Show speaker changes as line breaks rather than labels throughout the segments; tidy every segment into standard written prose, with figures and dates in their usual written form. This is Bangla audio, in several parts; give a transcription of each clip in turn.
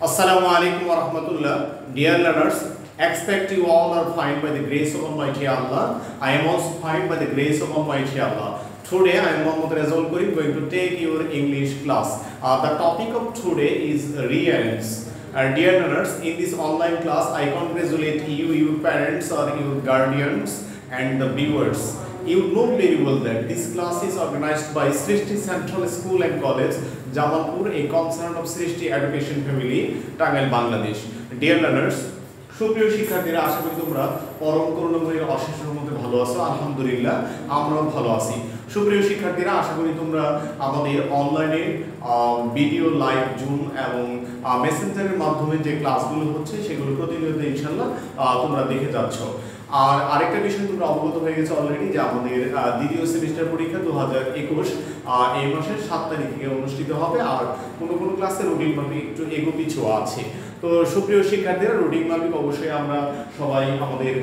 Assalamu alaikum wa rahmatullah. Dear learners, expect you all are fine by the grace of Almighty Allah. I am also fine by the grace of Almighty Allah. Today I am Mohammad Razul Karim going to take your English class. The topic of today is rearrange. Dear learners, in this online class I congratulate you, your parents or your guardians and the viewers. You know very well that this class is organized by Srishti Central School and College, Jamalpur, a concern of Srishti Education Family, Tangail, Bangladesh. Dear learners, সুপ্রিয় শিক্ষার্থীরা, আশা করি তোমরা পরম করুণাময়ীর অশেষ রহমতে ভালো আছো। আলহামদুলিল্লাহ আমরাও ভালো আছি। সুপ্রিয় শিক্ষার্থীরা, আশা করি তোমরা আমাদের অনলাইনে ভিডিও লাইভ জুম এবং মেসেঞ্জারের মাধ্যমে যে ক্লাসগুলো হচ্ছে সেগুলো প্রতিনিয়ত ইনশাআল্লাহ তোমরা দেখে যাচ্ছ। আর আরেকটা বিষয় তোমরা অবগত হয়ে গেছো অলরেডি যে আমাদের দ্বিতীয় সেমিস্টার পরীক্ষা 2021 এই মাসের 7 তারিখ থেকে অনুষ্ঠিত হবে। আর কোনো কোনো ক্লাসে রুটিন মাফিক একটু এগোপিছু আছে। তো সুপ্রিয় শিক্ষার্থীরা, রুটিন মাফিক অবশ্যই আমরা সবাই আমাদের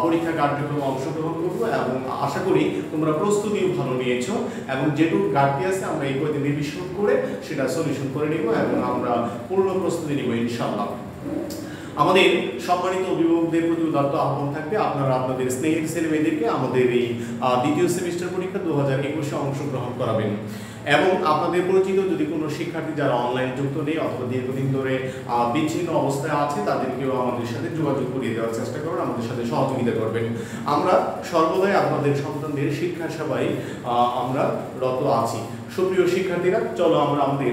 পরীক্ষা কার্যক্রমে অংশগ্রহণ করব এবং আশা করি তোমরা প্রস্তুতিও ভালো নিয়েছো এবং যেটুকু ঘাটতি আছে আমরা এই কয়েকদিন রিভিশন করে সেটা সলিউশন করে নিব এবং আমরা পূর্ণ প্রস্তুতি নিব ইনশাআল্লাহ। আমাদের সম্মানিত অভিভাবকদের প্রতি উদাত্ত আহ্বান থাকবে আপনারা আপনাদের স্নেহের ছেলেমেয়েদেরকে আমাদের এই দ্বিতীয় সেমিস্টার পরীক্ষা 2021 অংশগ্রহণ করাবেন এবং আপনাদের পরিচিত যদি কোনো শিক্ষার্থী যারা অনলাইন যুক্ত নেই অথবা দীর্ঘদিন ধরে বিচ্ছিন্ন অবস্থায় আছে তাদেরকেও আমাদের সাথে যোগাযোগ করিয়ে দেওয়ার চেষ্টা করবেন, আমাদের সাথে সহযোগিতা করবেন। আমরা সর্বদাই আপনাদের সন্তানদের শিক্ষা সেবায় আমরা রত আছি। সুপ্রিয় শিক্ষার্থীরা, চলো আমরা আমাদের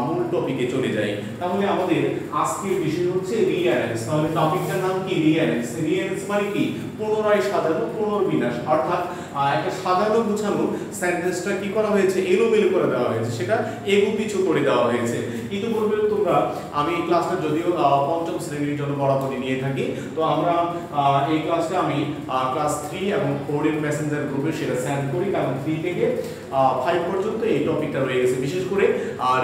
মূল টপিকে চলে যাই। তাহলে আমাদের আজকের বিষয় হচ্ছে রিঅ্যারেঞ্জ। তাহলে টপিকটার নাম কি? রিঅ্যারেঞ্জ। রিঅ্যারেঞ্জ মানে কি? পুনরায় সাজানো, পুনর্বিন্যাস। অর্থাৎ একটা সাজানো গুছানো সেন্টেন্সটা কি করা হয়েছে? এলোমেলো করে দেওয়া হয়েছে, সেটা এগুপিছু করে দেওয়া হয়েছে। ইতিপূর্বে তোমরা আমি এই ক্লাসটা যদিও পঞ্চম শ্রেণীর জন্য বরাবরই নিয়ে থাকি, তো আমরা এই ক্লাসটা আমি ক্লাস 3 এবং 4 এর মেসেঞ্জার গ্রুপে সেটা সেন্ড করি, কারণ 3 থেকে 5 পর্যন্ত এই টপিকটা রয়ে গেছে। বিশেষ করে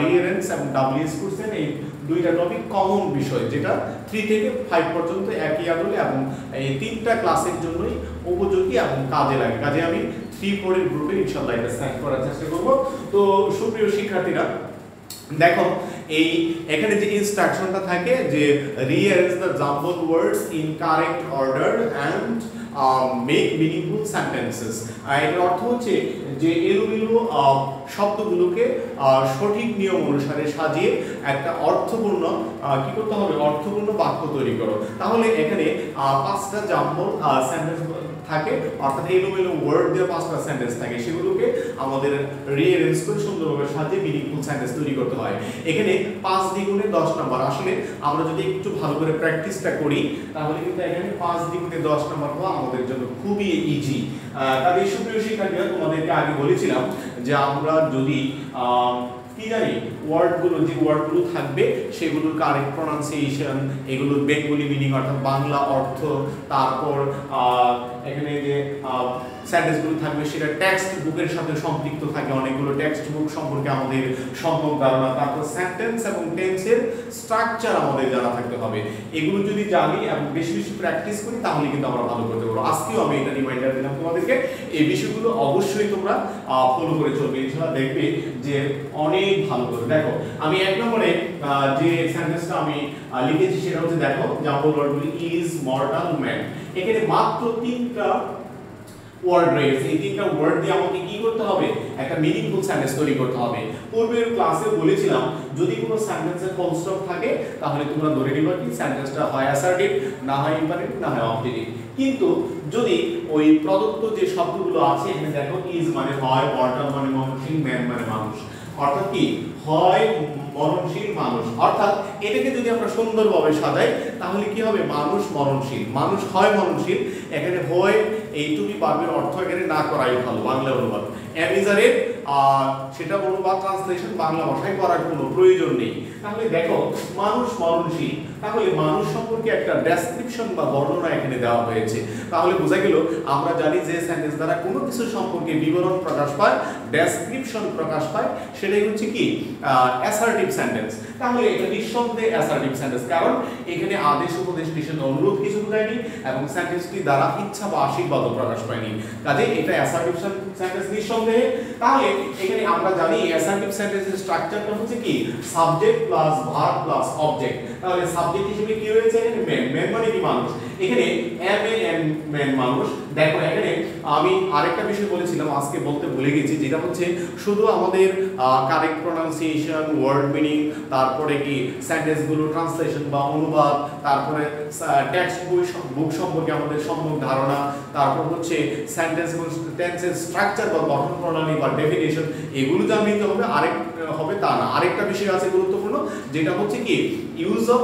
রিঅ্যারেঞ্জ এবং ডাব্লিউএস কোশ্চেন, এই দুইটা টপিক কমন বিষয় যেটা 3 থেকে 5 পর্যন্ত একই আদলে এবং এই তিনটা ক্লাসের জন্যই উপযোগী এবং কাজে লাগে। কাজে আমি 3-4 এর গ্রুপে ইনশাআল্লাহ এটা সেন্ড করার চেষ্টা করব। তো সুপ্রিয় শিক্ষার্থীরা, দেখো এই এখানে যে ইনস্ট্রাকশনটা থাকে যে rearrange the jumbled words in correct order and make meaningful sentences. এর অর্থ হচ্ছে যে এলোমেলো শব্দগুলোকে সঠিক নিয়ম অনুসারে সাজিয়ে একটা অর্থপূর্ণ কি করতে হবে? অর্থপূর্ণ বাক্য তৈরি করো। তাহলে এখানে 5টা জাম্বল সেন্টেন্স থাকে, অর্থাৎ এলোমেলো ওয়ার্ড দিয়ে 5টা সেন্টেন্স থাকে, সেগুলোকে আমাদের রিঅ্যারেঞ্জ করে সুন্দরভাবে সাজিয়ে মিনিংফুল সেন্টেন্স তৈরি করতে হয়। এখানে 5 দ্বিগুণে 10 নাম্বার। আসলে আমরা যদি একটু ভালো করে প্র্যাকটিসটা করি তাহলে কিন্তু এখানে 5 দ্বিগুণে 10 নাম্বার পাওয়া আমাদের জন্য খুবই ইজি। তবে সুপ্রিয় শিক্ষার্থীরা, তোমাদেরকে আগে বলেছিলাম যে আমরা যদি কি জানি ওয়ার্ডগুলো, যে ওয়ার্ডগুলো থাকবে সেগুলোর কারেক্ট প্রনাউন্সিয়েশন, এগুলোর বেঙ্গলি মিনিং অর্থাৎ বাংলা অর্থ, তারপর এখানে যে সেন্টেন্সগুলো থাকবে সেটা টেক্সট বুকের সাথে সম্পৃক্ত থাকে, অনেকগুলো টেক্সট বুক সম্পর্কে আমাদের সম্যক ধারণা, তারপর সেন্টেন্স এবং টেন্সের স্ট্রাকচার আমাদের জানা থাকতে হবে। এগুলো যদি জানি এবং বেশি বেশি প্র্যাকটিস করি তাহলে কিন্তু আমরা ভালো করতে পারবো। আজকেও আমি এটা রিমাইন্ডার দিলাম তোমাদেরকে, এই বিষয়গুলো অবশ্যই তোমরা ফলো করে চলবে, ইনশাআল্লাহ দেখবে যে অনেক ভালো করে। দেখো আমি 1 নম্বরে যে সেন্টেন্সটা আমি লিখেছি সেটা হচ্ছে, দেখো জাম্বল ওয়ার্ডগুলি ইজ, মর্টাল, ম্যান। এখানে মাত্র 3টা ওয়ার্ড রয়েছে। এই 3টা ওয়ার্ড দিয়ে আমাকে কি করতে হবে? একটা মিনিংফুল সেন্টেন্স তৈরি করতে হবে। পূর্বের ক্লাসে বলেছিলাম যদি কোনো সেন্টেন্সে ফুল স্টপ থাকে তাহলে তোমরা ধরে নিবা কি সেন্টেন্সটা হয় অ্যাসার্টিভ, না হয় ইম্পারেটিভ, না হয় অবজেক্টিভ। কিন্তু যদি ওই প্রদত্ত যে শব্দগুলো আছে এখানে দেখো ইজ মানে হয়, মর্টাল মানে মরণশীল, ম্যান মানে মানুষ, অর্থাৎ কি হয় মরণশীল মানুষ। অর্থাৎ এটাকে যদি আমরা সুন্দরভাবে সাজাই তাহলে কি হবে? মানুষ মরণশীল, মানুষ হয় মরণশীল। এখানে হয় এইটুকুই ভার্বের অর্থ এখানে না করাই ভালো, বাংলা অনুবাদ। অ্যামিজারের সেটা অনুবাদ ট্রান্সলেশন বাংলা ভাষায় করার কোনো প্রয়োজন নেই। তাহলে দেখো মানুষ মরণশীল, তাহলে মানুষ সম্পর্কে একটা ডেসক্রিপশন বা বর্ণনা এখানে দেওয়া হয়েছে। তাহলে বোঝা গেল আমরা জানি যে সেন্টেন্স দ্বারা কোনো কিছু সম্পর্কে বিবরণ প্রকাশ পায় ডেসক্রিপশন প্রকাশ পায় সেটাই হচ্ছে কি অ্যাসার্টিভ সেন্টেন্স। তাহলে এটা নিঃসন্দেহে অ্যাসার্টিভ সেন্টেন্স, কারণ এখানে আদেশ উপদেশ নিষেধ অনুরোধ কিছু বোঝায়নি এবং সেন্টেন্সটি দ্বারা ইচ্ছা বা আশীর্বাদও প্রকাশ পায়নি, কাজে এটা অ্যাসার্টিভ সেন্টেন্স নিঃসন্দেহে। তাহলে এখানে আমরা জানি অ্যাসার্টিভ সেন্টেন্সের স্ট্রাকচারটা হচ্ছে কি subject plus verb plus object. তাহলে সাবজেক্ট হিসেবে কি রয়েছে এখানে ম্যান, ম্যান মানে কি মানুষ, এখানে এম ম্যান মানুষ। দেখো এখানে আমি আরেকটা বিষয় বলেছিলাম আজকে বলতে ভুলে গেছি, যেটা হচ্ছে শুধু আমাদের কারেক্ট প্রোনাউন্সিয়েশন, ওয়ার্ড মিনিং, তারপরে কি সেন্টেন্সগুলো ট্রান্সলেশন বা অনুবাদ, তারপরে টেক্সট বুক সম্পর্কে আমাদের সম্যক ধারণা, তারপর হচ্ছে সেন্টেন্স এবং টেন্সের স্ট্রাকচার বা গঠন প্রণালী বা ডেফিনেশন, এগুলো জানতে হবে হবে তা না। আরেকটা বিষয় আছে গুরুত্বপূর্ণ, যেটা হচ্ছে কি use of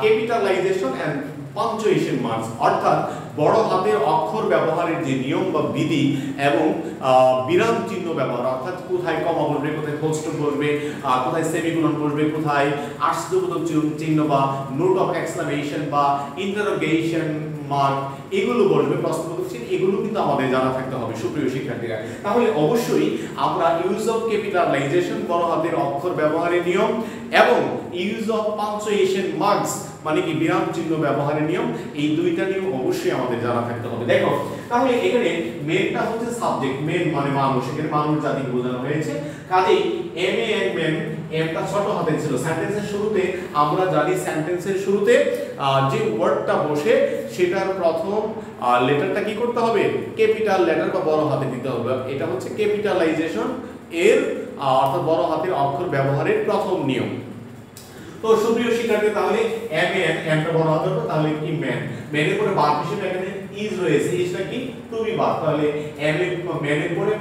capitalization and punctuation marks, অর্থাৎ বড় হাতের অক্ষর ব্যবহারের যে নিয়ম বা বিধি এবং বিরাম চিহ্ন ব্যবহার, অর্থাৎ কোথায় কমা বসবে, কোথায় ফুল স্টপ বসবে, কোথায় সেমিকোলন বসবে, কোথায় আশ্চর্যবোধক চিহ্ন বা নোট অফ এক্সক্লামেশন বা ইন্টারোগেশন মার্ক এগুলো বসবে, প্রশ্নবোধক চিহ্ন, এগুলো কিন্তু আমাদের জানা থাকতে হবে সুপ্রিয় শিক্ষার্থীরা। তাহলে অবশ্যই আমরা ইউজ অফ ক্যাপিটালাইজেশন বড় হাতের অক্ষর ব্যবহারের নিয়ম এবং ইউজ অফ পাঞ্চুয়েশন মার্কস মানে কি বিরাম চিহ্ন ব্যবহারের নিয়ম, এই দুইটা নিয়ম অবশ্যই আমাদের জানা থাকতে হবে। দেখো তাহলে এখানে মেনটা হচ্ছে সাবজেক্ট, মেন মানে মানুষ, এখানে মানুষ জাতিকে বোঝানো হয়েছে, কাজেই এম এ এন মেন, এমটা ছোট হাতে ছিল। সেন্টেন্সের শুরুতে আমরা জানি সেন্টেন্সের শুরুতে যে ওয়ার্ডটা বসে সেটার প্রথম লেটারটা কি করতে হবে, ক্যাপিটাল লেটার বা বড় হাতে দিতে হবে। এটা হচ্ছে ক্যাপিটালাইজেশন এর অর্থাৎ বড় হাতের অক্ষর ব্যবহারের প্রথম নিয়ম। তো সুপ্রিয় শিক্ষার্থী, তাহলে এম এন, এমটা বড় হাতের, তাহলে কি ম্যান, ম্যানের পরে ভার্ব হিসেবে এখানে ইজ রয়েছে, ইজটা কি টু বি ভার্ব, তাহলে এম এর ম্যানের পরে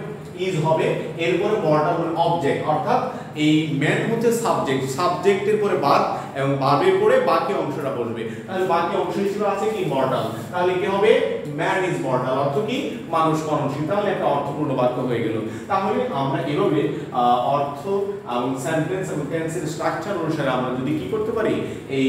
ইজ হবে, এরপরে বড়টা হলো অবজেক্ট, অর্থাৎ এই ম্যান হচ্ছে সাবজেক্ট, সাবজেক্টের পরে ভার্ব এবং ভার্বের পরে বাকি অংশটা বসবে। তাহলে বাকি অংশ হিসেবে আছে কি মর্টাল, তাহলে কি হবে ম্যান ইজ মর্টাল, অর্থ কি মানুষ মরণশীল। তাহলে একটা অর্থপূর্ণ বাক্য হয়ে গেল। তাহলে আমরা এভাবে অর্থ এবং সেন্টেন্স এবং টেন্সের স্ট্রাকচার অনুসারে আমরা যদি কি করতে পারি, এই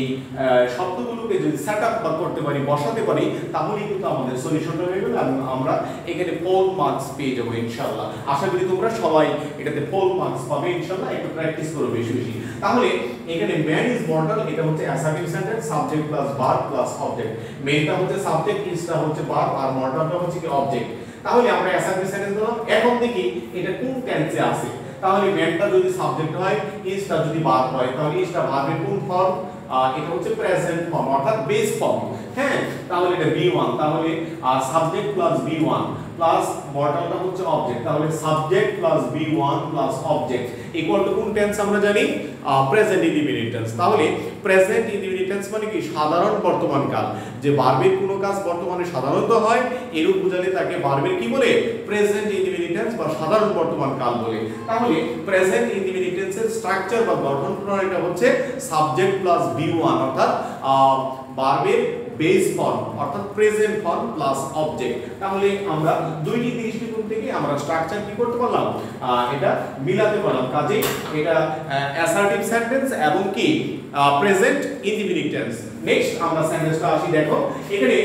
শব্দগুলোকে যদি সেটআপ করতে পারি, বসাতে পারি, তাহলেই কিন্তু আমাদের সলিউশনটা হয়ে গেল এবং আমরা এখানে ফুল মার্কস পেয়ে যাবো ইনশাআল্লাহ। আশা করি তোমরা সবাই এটাতে ফুল মার্কস পাবে ইনশাআল্লাহ, একটু প্র্যাকটিস করো বেশি বেশি। তাহলে এখানে ম্যান ইজ মর্টাল, এটা হচ্ছে assertive sentence, subject plus verb plus object. মেনটা হচ্ছে সাবজেক্ট, ইজটা হচ্ছে ভার্ব আর মর্টালটা হচ্ছে কি অবজেক্ট। তাহলে আমরা অ্যাসার্টিভ সেন্টেন্স দিলাম। এখন দেখি এটা কোন টেন্সে আছে। তাহলে ম্যানটা যদি সাবজেক্ট হয়, ইজটা যদি ভার্ব হয়, তাহলে ইজটা ভার্বের কোন ফর্ম, এটা হচ্ছে প্রেজেন্ট ফর্ম অর্থাৎ বেস ফর্ম। হ্যাঁ, তাহলে এটা B1, তাহলে সাবজেক্ট প্লাস B1 প্লাস মর্টালটা হচ্ছে অবজেক্ট, তাহলে subject plus B1 plus object equal two কোন টেন্স আমরা জানি, প্রেজেন্ট ইনডিফিনিট টেন্স। তাহলে প্রেজেন্ট ইনডিফিনিট টেন্স মানে কি সাধারণ বর্তমান কাল, যে ভার্বের কোনো কাজ বর্তমানে সাধারণত হয় এরূপ বোঝালে তাকে ভার্বের কি বলে, প্রেজেন্ট ইনডিফিনিট টেন্স বা সাধারণ বর্তমান কাল বলে। তাহলে প্রেজেন্ট ইনডিফিনিট টেন্সের স্ট্রাকচার বা গঠন প্রণালীটা হচ্ছে সাবজেক্ট প্লাস B1 অর্থাৎ ভার্বের বেস ফর্ম অর্থাৎ প্রেজেন্ট ফর্ম প্লাস অবজেক্ট। তাহলে আমরা দুইটি দৃষ্টিকোণ থেকে আমরা স্ট্রাকচার কি করতে পারলাম, এটা মিলাতে পারলাম। কাজে এটা অ্যাসার্টিভ সেন্টেন্স এবং কি প্রেজেন্ট ইনডিফিনিট টেন্স। নেক্সট আমরা সেন্টেন্সটা আসি। দেখো এখানে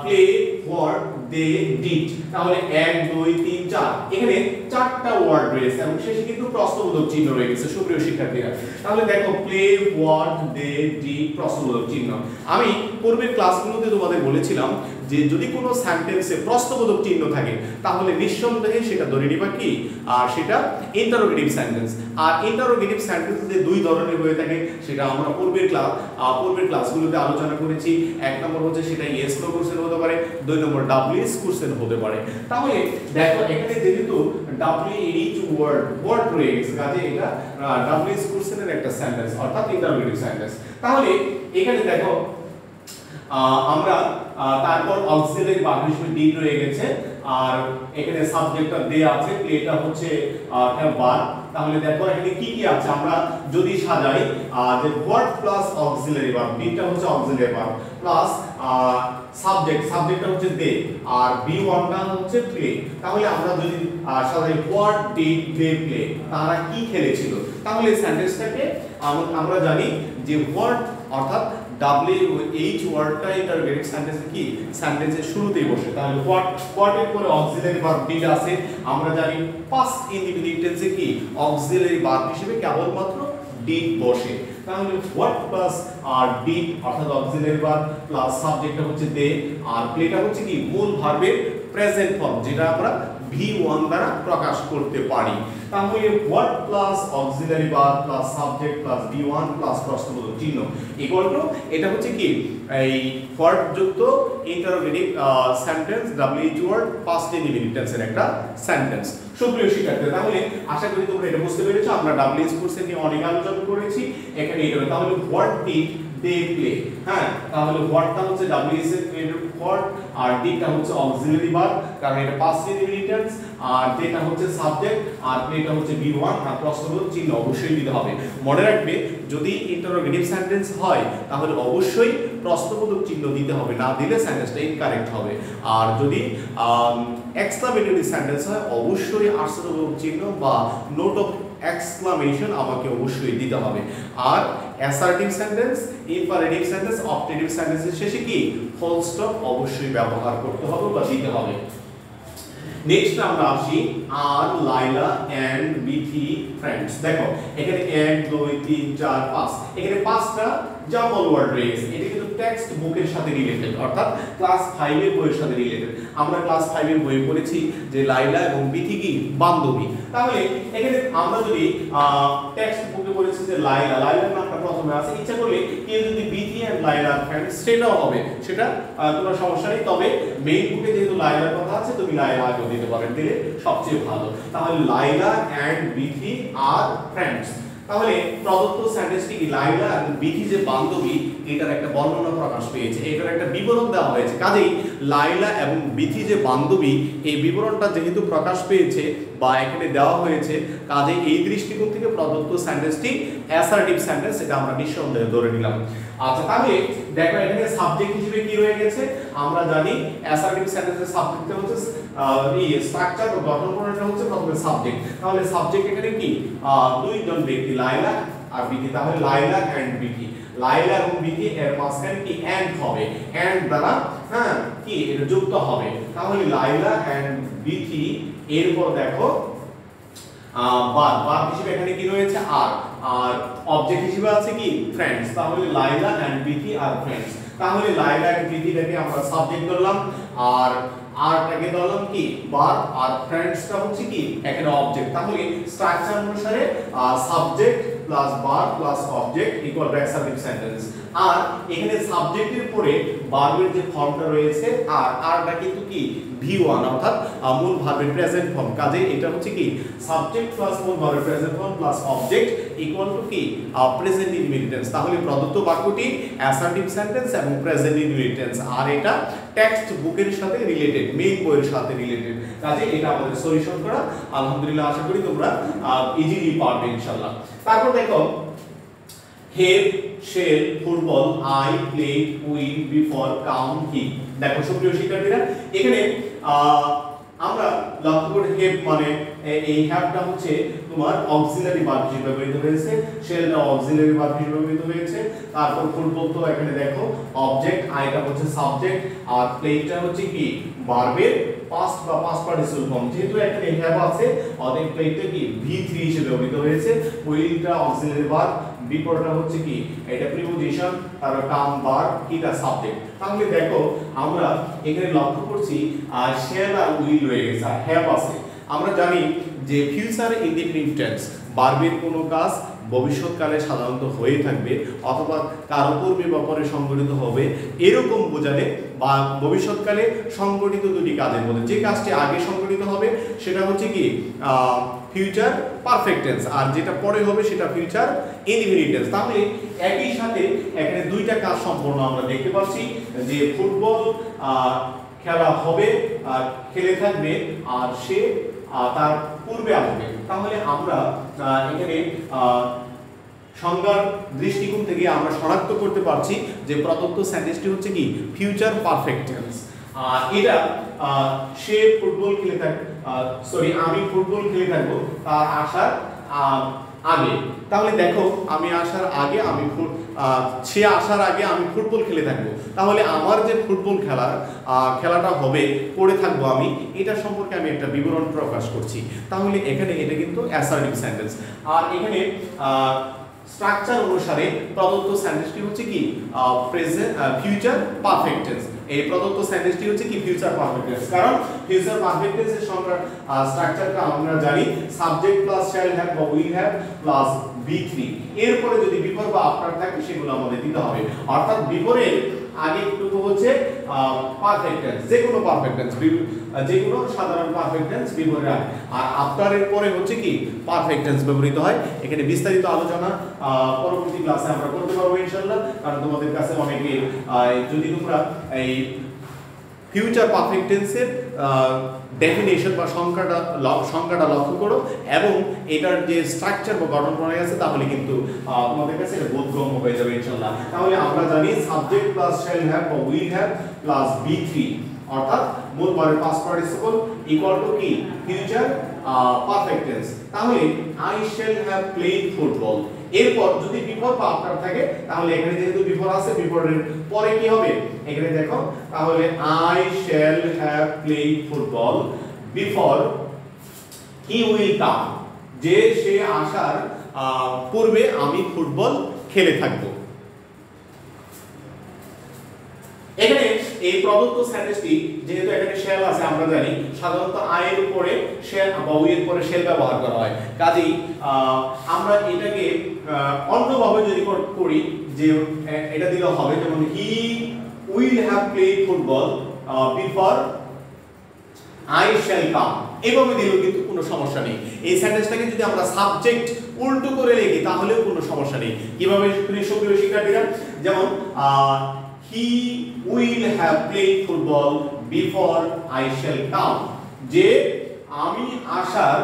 প্লে, হোয়াট, দে, ডিড, তাহলে 1 2 3 4 এখানে চারটা ওয়ার্ড রয়েছে এবং শেষে কিন্তু প্রশ্নবোধক চিহ্ন রয়ে গেছে সুপ্রিয় শিক্ষার্থীরা। তাহলে দেখো প্লে, হোয়াট, দে, ডিড, প্রশ্নবোধক চিহ্ন। আমি পূর্বের ক্লাসগুলোতে তোমাদের বলেছিলাম যে যদি কোনো সেন্টেন্সে প্রশ্নবোধক চিহ্ন থাকে তাহলে নিঃসন্দেহে সেটা ধরে নিবা কি, সেটা ইন্টারোগেটিভ সেন্টেন্স। আর ইন্টারোগেটিভ সেন্টেন্স যে দুই ধরনের হয়ে থাকে সেটা আমরা পূর্বের ক্লাসগুলোতে আলোচনা করেছি। এক নম্বর হচ্ছে সেটা ইয়েস নো কোশ্চেন হতে পারে, দুই নম্বর ডাব্লিউএস কোশ্চেন হতে পারে। তাহলে দেখো এখানে যেহেতু ডাব্লিউএইচ ওয়ার্ড রয়ে গেছে, কাজে এটা ডাব্লিউএস কোশ্চেনের একটা সেন্টেন্স অর্থাৎ ইন্টারোগেটিভ সেন্টেন্স। তাহলে এখানে দেখো আমরা তারপর অক্সিলারি ভার্ব হিসেবে ডিড রয়ে গেছে আর এখানে সাবজেক্টটা দেয়া আছে, প্লেটা হচ্ছে ভার্ব। তাহলে দেখো এখানে কি কি আছে আমরা যদি সাজাই, যে হোয়াট প্লাস অক্সিলারি ভার্ব, ডিডটা হচ্ছে অক্সিলারি ভার্ব প্লাস সাবজেক্টটা হচ্ছে দে আর B1টা হচ্ছে প্লে। তাহলে আমরা যদি সাজাই হোয়াট ডিড দে প্লে, তারা কি খেলেছিল, তাহলে সেন্টেন্সটাকে আমরা জানি যে হোয়াট অর্থাৎ WH ওয়ার্ডটা ইন্টারোগেটিভ সেন্টেন্সে কি সেন্টেন্সের শুরুতেই বসে। তাহলে হোয়াট এর পরে অক্সিলারি ভার্ব ডিড আছে। আমরা জানি পাস্ট ইনডিফিনিট টেন্সে কি অক্সিলারি ভার্ব হিসেবে কেবলমাত্র ডিড বসে। তাহলে হোয়াট প্লাস আর ডিড অর্থাৎ অক্সিলারি ভার্ব প্লাস সাবজেক্টটা হচ্ছে দে আর প্লেটা হচ্ছে কি মূল ভার্বের প্রেজেন্ট ফর্ম যেটা আমরা V1 দ্বারা প্রকাশ করতে পারি। তাহলে what plus auxiliary verb plus subject plus V1 plus প্রশ্নবোধক চিহ্ন ইকুয়াল টু এটা হচ্ছে কি এই হোয়াট যুক্ত interrogative sentence WH word past indefinite টেন্সের একটা সেন্টেন্স। সুপ্রিয় শিক্ষার্থী, তাহলে আশা করি তোমরা এটা বুঝতে পেরেছো। আমরা WH কোর্সে নিয়ে অনেক আলোচনা করেছি এখানে এটা। তাহলে হোয়াট ডিড দে প্লে, হ্যাঁ তাহলে হোয়াটটা হচ্ছে WH এর ক্রিয়েটেড হোয়াট আর ডিটা হচ্ছে অক্সিলারি ভার্ব কারণ এটা পাস্ট ইনডিফিনিট টেন্স আর যেটা হচ্ছে সাবজেক্ট আর প্লেটা হচ্ছে V1 আর প্রশ্নবোধক চিহ্ন অবশ্যই দিতে হবে। মনে রাখবে যদি ইন্টারোগেটিভ সেন্টেন্স হয় তাহলে অবশ্যই প্রশ্নবোধক চিহ্ন দিতে হবে, না দিলে সেন্টেন্সটা ইনকারেক্ট হবে। আর যদি এক্সক্লামেটরি সেন্টেন্স হয় অবশ্যই আশ্চর্যবোধক চিহ্ন বা নোট অফ এক্সক্লামেশন আমাকে অবশ্যই দিতে হবে। আর assertive sentence, imperative sentence, objective সেন্টেন্সের শেষে কি ফুল স্টপ অবশ্যই ব্যবহার করতে হবে বা দিতে হবে। নেক্সট আমরা আসি আর লাইলা এন্ড বিথি ফ্রেন্ডস। দেখো এখানে 1 2 3 4 5 এখানে পাঁচটা জাম্বল ওয়ার্ড রয়েছে। এটা কিন্তু টেক্সট বুকের সাথে রিলেটেড অর্থাৎ ক্লাস 5 এর বইয়ের সাথে রিলেটেড। আমরা ক্লাস 5 এর বইয়ে পড়েছি যে লাইলা এবং বিথি কি বান্ধবী। তাহলে এখানে আমরা যদি টেক্সট বুকে পড়েছি যে লাইলার নামটা প্রথমে আছে, ইচ্ছা করলে কেউ যদি বিথি এন্ড লাইলা ফ্রেন্ডস সেটাও হবে, সেটা কোনো সমস্যা নেই। তবে মেইন বুকে যেহেতু লাইলার কথা আছে তুমি লাইলা আগে দিতে পারেন, দিলে সবচেয়ে ভালো। তাহলে লাইলা এন্ড বিথি আর ফ্রেন্ডস। তাহলে প্রদত্ত সেন্টেন্সটি কি লাইলা এবং বিথি যে বান্ধবী এটার একটা বর্ণনা প্রকাশ পেয়েছে, এটার একটা বিবরণ দেওয়া হয়েছে। কাজেই লাইলা এবং বিথি যে বান্ধবী এই বিবরণটা যেহেতু প্রকাশ পেয়েছে বা এখানে দেওয়া হয়েছে, কাজেই এই দৃষ্টিকোণ থেকে প্রদত্ত সেন্টেন্সটি অ্যাসার্টিভ সেন্টেন্স, এটা আমরা নিঃসন্দেহে ধরে নিলাম। আচ্ছা তাহলে দেখো এখানে সাবজেক্ট হিসেবে কি রয়ে গেছে। আমরা জানি অ্যাসার্টিভ সেন্টেন্সের সাবজেক্টটা হচ্ছে স্ট্রাকচার ও গঠন প্রণালীটা হচ্ছে প্রথমে সাবজেক্ট। তাহলে সাবজেক্ট এখানে কি দুইজন ব্যক্তি লাইলা আর বিথি। তাহলে লাইলা এন্ড বিথি, লাইলা এবং বিথি এর মাঝখানে কি এন্ড হবে, এন্ড দ্বারা হ্যাঁ কি এটা যুক্ত হবে। তাহলে লাইলা এন্ড বিথি এরপর দেখো ভার্ব হিসেবে এখানে কি রয়েছে আর অবজেক্ট হিসেবে আছে কি ফ্রেন্ডস। তাহলে লাইলা এন্ড বিথি আর ফ্রেন্ডস। তাহলে লাইলা এন্ড বিথিটাকে আমরা সাবজেক্ট ধরলাম আর আরটাকে ধরলাম কি ভার্ব আর ফ্রেন্ডসটা হচ্ছে কি এখানে অবজেক্ট। তাহলে স্ট্রাকচার অনুসারে subject plus verb plus object equal to assertive sentence. আর এখানে সাবজেক্টের পরে ভার্বের যে ফর্মটা রয়েছে আরটা কিন্তু কি V1 অর্থাৎ মূল ভার্বের প্রেজেন্ট ফর্ম। কাজে এটা হচ্ছে কি সাবজেক্ট প্লাস মূল ভার্বের present form plus object equal to কি প্রেজেন্ট ইনডিফিনিট টেন্স। তাহলে প্রদত্ত বাক্যটি অ্যাসার্টিভ সেন্টেন্স এবং প্রেজেন্ট ইনডিফিনিট টেন্স আর এটা টেক্সট বুকের সাথে রিলেটেড, মেইন বইয়ের সাথে রিলেটেড। কাজে এটা আমাদের সলিউশন করা আলহামদুলিল্লাহ আশা করি তোমরা ইজিলি পারবে ইনশাআল্লাহ। তারপর দেখো have, shall, football, I, played, win, before, come, he. দেখো সুপ্রিয় শিক্ষার্থীরা এখানে আমরা লক্ষ্য করে হেভ মানে এই হ্যাভটা হচ্ছে তোমার অক্সিলারি ভার্ব হিসেবে ব্যবহৃত হয়েছে, শেলটা অক্সিলারি ভার্ব হিসেবে ব্যবহৃত হয়েছে। তারপর ফুটবল তো এখানে দেখো অবজেক্ট, আইটা হচ্ছে সাবজেক্ট আর প্লেডটা হচ্ছে কি ভার্বের পাস্ট বা পাস্ট পার্টিসিপল ফর্ম। যেহেতু এখানে হ্যাভ আছে অতএব প্লেডটা কি V3 হিসেবে ব্যবহৃত হয়েছে। উইলটা অক্সিলারি ভার্ব, বিফোরটা হচ্ছে কি এটা প্রিপোজিশন, তারপর কাম ভার্ব, কিটা সাবজেক্ট। তাহলে দেখো আমরা এখানে লক্ষ্য করছি শেল আর উইল রয়ে গেছে আর হ্যাভ আছে। আমরা জানি যে ফিউচার ইনডিফিনিট টেন্স ভার্বের কোনো কাজ ভবিষ্যৎকালে সাধারণত হয়ে থাকবে অথবা কারো পূর্বে বা পরে সংঘটিত হবে এরকম বোঝালে বা ভবিষ্যৎকালে সংঘটিত দুটি কাজের মধ্যে যে কাজটি আগে সংঘটিত হবে সেটা হচ্ছে কি ফিউচার পারফেক্ট টেন্স আর যেটা পরে হবে সেটা ফিউচার ইনডিফিনিট টেন্স। তাহলে একই সাথে এখানে দুইটা কাজ সম্পূর্ণ আমরা দেখতে পাচ্ছি যে ফুটবল খেলা হবে আর খেলে থাকবে আর সে তার পূর্বে আসবে। তাহলে আমরা এখানে সংজ্ঞার দৃষ্টিকোণ থেকে আমরা শনাক্ত করতে পারছি যে প্রদত্ত সেন্টেন্সটি হচ্ছে কি ফিউচার পারফেক্ট টেন্স। এটা সে ফুটবল খেলে থাকবে আমি ফুটবল খেলে থাকবো তার আসার আগে তাহলে দেখো আমি আসার আগে সে আসার আগে আমি ফুটবল খেলে থাকবো, তাহলে আমার যে ফুটবল খেলাটা হবে, করে থাকবো আমি, এটা সম্পর্কে আমি একটা বিবরণ প্রকাশ করছি। তাহলে এখানে এটা কিন্তু অ্যাসার্টিভ সেন্টেন্স। আর এখানে স্ট্রাকচার অনুসারে প্রদত্ত সেন্টেন্সটি হচ্ছে কি ফিউচার পারফেক্ট টেন্স। এই প্রদত্ত সেন্টেন্সটি হচ্ছে কি ফিউচার পারফেক্ট টেন্স, কারণ ফিউচার পারফেক্ট টেন্সের সংজ্ঞা স্ট্রাকচারটা আমরা জানি সাবজেক্ট প্লাস শ্যাল হ্যাভ বা উইল হ্যাভ প্লাস V3। এরপরে যদি বিফোর বা আফটার থাকে সেগুলো আমাদের দিতে হবে, অর্থাৎ বিফোরের আগে একটু হচ্ছে পারফেক্ট টেন্স, যে কোনো পারফেক্ট টেন্স, যে কোনো সাধারণ পারফেক্ট টেন্স বিফোরের আগে, আর আফটারের পরে হচ্ছে কি পারফেক্ট টেন্স ব্যবহৃত হয়। এখানে বিস্তারিত আলোচনা পরবর্তী ক্লাসে আমরা করতে পারবো ইনশাআল্লাহ, কারণ তোমাদের কাছে অনেকে যদি তোমরা এই ফিউচার পারফেক্ট টেন্সের ডেফিনেশন বা সংখ্যাটা লক্ষ্য করো এবং এটার যে স্ট্রাকচার বা গঠন প্রণালী আছে, তাহলে কিন্তু তোমাদের কাছে এটা বোধগম্য হয়ে যাবে ইনশাআল্লাহ। তাহলে আমরা জানি সাবজেক্ট প্লাস শ্যাল হ্যাভ বা উইল হ্যাভ প্লাস V3, অর্থাৎ মূল পরের পাস্ট পার্টিসিপল ইকুয়াল টু কি ফিউচার পারফেক্ট টেন্স। তাহলে I shall have played football, এরপর যদি বিফোর বা আফটার থাকে, তাহলে এখানে যেহেতু বিফোর আছে, বিফোরের পরে কি হবে এখানে দেখো, তাহলে I shall have played football before he will come, যে সে আসার পূর্বে আমি ফুটবল খেলে থাকবো। এখানে এই প্রদত্ত সেন্টেন্সটি যেহেতু এখানে শেল আছে, আমরা জানি সাধারণত আই এর উপরে শেল বা উই এর উপরে শেল ব্যবহার করা হয়, কাজেই আমরা এটাকে অন্যভাবে যদি করি যে এটা দিলে হবে, যেমন he will have played football before I shall come, এভাবে দিলেও কিন্তু কোনো সমস্যা নেই। এই সেন্টেন্সটাকে যদি আমরা সাবজেক্ট উল্টো করে লিখি তাহলেও কোনো সমস্যা নেই। কিভাবে সুপ্রিয় শিক্ষার্থীরা, যেমন he will have played football before I shall come, যে আমি আসার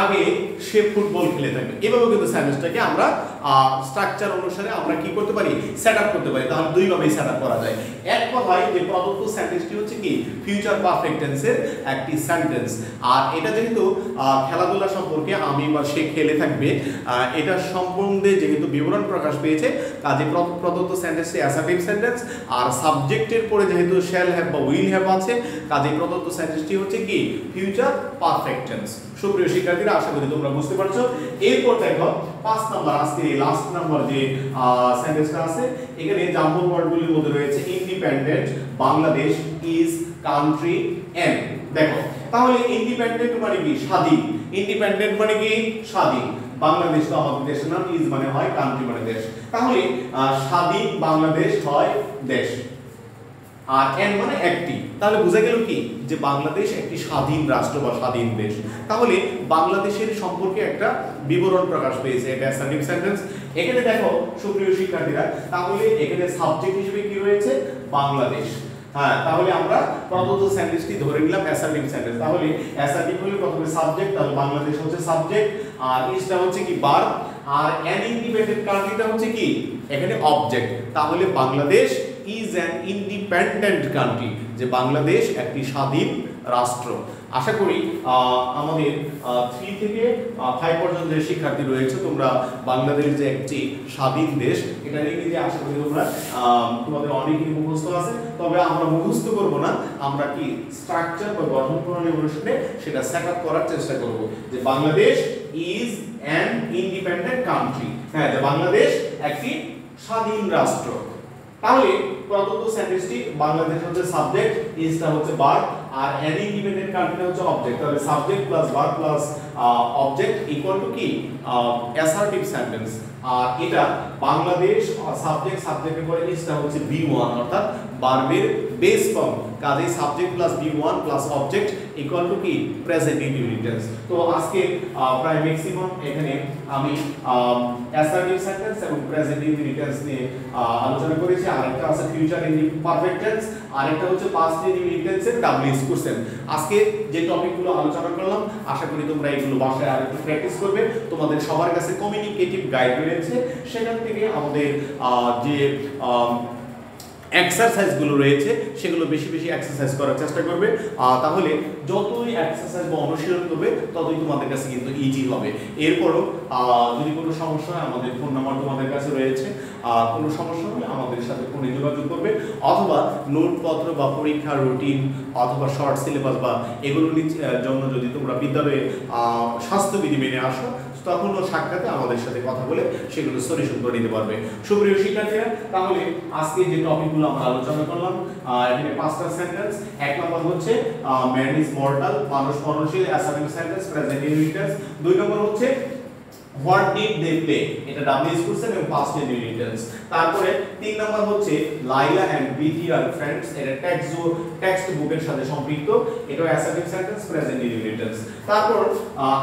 আগে সে ফুটবল খেলে থাকবে। এভাবে কিন্তু সেন্টেন্সটাকে আমরা স্ট্রাকচার অনুসারে আমরা কি করতে পারি, সেট আপ করতে পারি। তাহলে দুই ভাবে সেট আপ করা যায়। এক কথায় যে প্রদত্ত সেন্টেন্সটি হচ্ছে কি ফিউচার পারফেক্ট টেন্সের একটি সেন্টেন্স, আর এটা যেহেতু খেলাধুলা সম্পর্কে আমি বা সে খেলে থাকবে, এটা সম্বন্ধে যেহেতু বিবরণ প্রকাশ পেয়েছে, কাজে প্রদত্ত সেন্টেন্সটি অ্যাসার্টিভ সেন্টেন্স, আর সাবজেক্টের পরে যেহেতু শ্যাল হ্যাভ বা উইল হ্যাভ আছে, কাজে প্রদত্ত সেন্টেন্সটি হচ্ছে কি ফিউচার পারফেক্ট টেন্স। সুপ্রিয় শিক্ষার্থীরা, আশা করি তোমরা বুঝতে পারছো। এরপর দেখো 5 নাম্বার, আজকে এই লাস্ট নাম্বার যে সেন্টেন্সটা আছে, এখানে জাম্বল ওয়ার্ডগুলির মধ্যে রয়েছে independent, Bangladesh, is, country, and. দেখো তাহলে ইন্ডিপেন্ডেন্ট মানে কি স্বাধীন, ইন্ডিপেন্ডেন্ট মানে কি স্বাধীন, বাংলাদেশ তো আমাদের দেশের নাম, ইজ মানে হয় কান্ট্রি মানে দেশ, তাহলে স্বাধীন বাংলাদেশ হয় দেশ, আর এন্ড মানে একটি। তাহলে বোঝা গেল কি যে বাংলাদেশ একটি স্বাধীন রাষ্ট্র বা স্বাধীন দেশ। তাহলে বাংলাদেশের সম্পর্কে একটা বিবরণ প্রকাশ পেয়েছে, এটা অ্যাসার্টিভ সেন্টেন্স। এখানে দেখো সুপ্রিয় শিক্ষার্থীরা, তাহলে এখানে সাবজেক্ট হিসেবে কি রয়েছে বাংলাদেশ। হ্যাঁ, তাহলে আমরা প্রদত্ত সেন্টেন্সটি ধরে নিলাম অ্যাসার্টিভ সেন্টেন্স। তাহলে অ্যাসার্টিভ হলে প্রথমে সাবজেক্ট, তাহলে বাংলাদেশ হচ্ছে সাবজেক্ট, আর ইজটা হচ্ছে কি ভার্ব, আর অ্যান ইন্ডিপেন্ডেন্ট কান্ট্রিটা হচ্ছে কি এখানে অবজেক্ট। তাহলে Bangladesh is an independent country, যে বাংলাদেশ একটি স্বাধীন রাষ্ট্র। আশা করি আমাদের 3 থেকে 5 পর্যন্ত যে শিক্ষার্থী রয়েছে, তোমরা বাংলাদেশ যে একটি স্বাধীন দেশ, এটা নিয়ে আশা করি তোমরা তোমাদের অনেকই মুখস্থ আছে। তবে আমরা মুখস্থ করব না, আমরা কি স্ট্রাকচার বা গঠন প্রণালী অনুসারে সেটা সেট আপ করার চেষ্টা করব, যে Bangladesh is an independent country. হ্যাঁ, যে বাংলাদেশ একটি স্বাধীন রাষ্ট্র। তাহলে প্রদত্ত সেন্টেন্সটি বাংলাদেশ হচ্ছে সাবজেক্ট, ইজটা হচ্ছে ভার্ব, আর অ্যান ইন্ডিপেন্ডেন্ট কান্ট্রি হচ্ছে অবজেক্ট। তাহলে subject plus verb plus object equal to কি অ্যাসার্টিভ সেন্টেন্স। আর এটা বাংলাদেশ সাবজেক্টের পরে ইজটা হচ্ছে V1, অর্থাৎ ভার্বের বেস ফর্ম। কাজেই subject plus V1 plus object equal to কি প্রেজেন্ট ইনডিফিনিট টেন্স। তো আজকে প্রায় ম্যাক্সিমাম এখানে আমি অ্যাসার্টিভ সেন্টেন্স এবং প্রেজেন্ট ইনডিফিনিট টেন্স নিয়ে আলোচনা করেছি। আরেকটা আছে ফিউচার পারফেক্ট টেন্স, আরেকটা হচ্ছে পাস্ট ইনডিফিনিট টেন্সের WH কোশ্চেন। আজকে যে টপিকগুলো আলোচনা করলাম, আশা করি তোমরা এগুলো বাসায় আরেকটু প্র্যাকটিস করবে। তোমাদের সবার কাছে কমিউনিকেটিভ গাইড রয়েছে, সেখান থেকে আমাদের যে এক্সারসাইজগুলো রয়েছে সেগুলো বেশি বেশি এক্সারসাইজ করার চেষ্টা করবে, তাহলে যতই এক্সারসাইজ বা অনুশীলন করবে ততই তোমাদের কাছে কিন্তু ইজি হবে। এরপরও যদি কোনো সমস্যা হয় আমাদের ফোন নাম্বার তোমাদের কাছে রয়েছে, কোনো সমস্যা হলে আমাদের সাথে ফোনে যোগাযোগ করবে, অথবা নোটপত্র বা পরীক্ষার রুটিন অথবা শর্ট সিলেবাস বা এগুলোর জন্য যদি তোমরা বিদ্যালয়ে স্বাস্থ্যবিধি মেনে আসো তখনও সাক্ষাতে আমাদের সাথে কথা বলে সেগুলো সলিউশন করে নিতে পারবে। সুপ্রিয় শিক্ষার্থীরা, তাহলে আজকে যে টপিকগুলো আমরা আলোচনা করলাম, এখানে 5টা সেন্টেন্স। 1 নম্বর হচ্ছে ম্যান ইজ মর্টাল, মানুষ মরণশীল, অ্যাসার্টিভ সেন্টেন্স, প্রেজেন্ট ইনডিফিনিট। 2 নম্বর হচ্ছে হোয়াট ডিড দে প্লে, এটা ডাব্লিউ ইউজ করছেন এবং পাস্ট ইনডিফিনিট। তারপরে 3 নম্বর হচ্ছে Laila and Bithi are friends, এটা টেক্সট বুকের সাথে সম্পৃক্ত, এটা অ্যাসার্টিভ সেন্টেন্স, প্রেজেন্ট ইনডিফিনিট। তারপর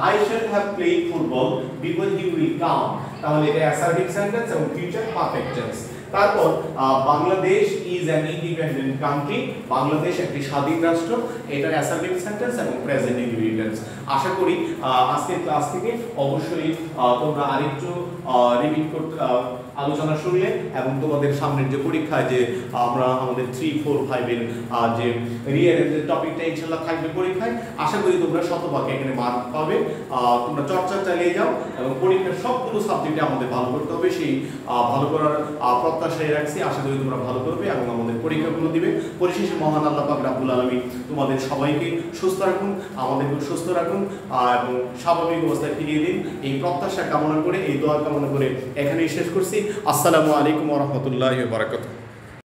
I shall have played football because he will come, তাহলে এটা অ্যাসার্টিভ সেন্টেন্স এবং ফিউচার পারফেক্ট টেন্স। তারপর Bangladesh is an independent country, Bangladesh একটি স্বাধীন রাষ্ট্র, এটা অ্যাসার্টিভ সেন্টেন্স এবং প্রেজেন্ট ইনডিফিনিট। আশা করি আজকের ক্লাস থেকে অবশ্যই তোমরা আরেকটু রিপিট করতে আলোচনা শুনলে এবং তোমাদের সামনের যে পরীক্ষায় যে আমরা আমাদের 3, 4, 5 এর যে রিয়ারেঞ্জের টপিকটা ইনশাআল্লাহ থাকবে পরীক্ষায়, আশা করি তোমরা শতভাগে এখানে মার্ক পাবে। তোমরা চর্চা চালিয়ে যাও এবং পরীক্ষার সবগুলো সাবজেক্টে আমাদের ভালো করতে হবে, সেই ভালো করার প্রত্যাশায় রাখছি। আশা করি তোমরা ভালো করবে এবং আমাদের পরীক্ষাগুলো দিবে। পরিশেষে মহান আল্লাহ পাক রাব্বুল আলামিন তোমাদের সবাইকে সুস্থ রাখুন, আমাদেরকে সুস্থ রাখুন এবং স্বাভাবিক অবস্থায় ফিরিয়ে দিন, এই প্রত্যাশা কামনা করে, এই দোয়া কামনা করে এখানেই শেষ করছি। আসসালামু আলাইকুম ওয়া রাহমাতুল্লাহি ওয়া বারাকাতুহু।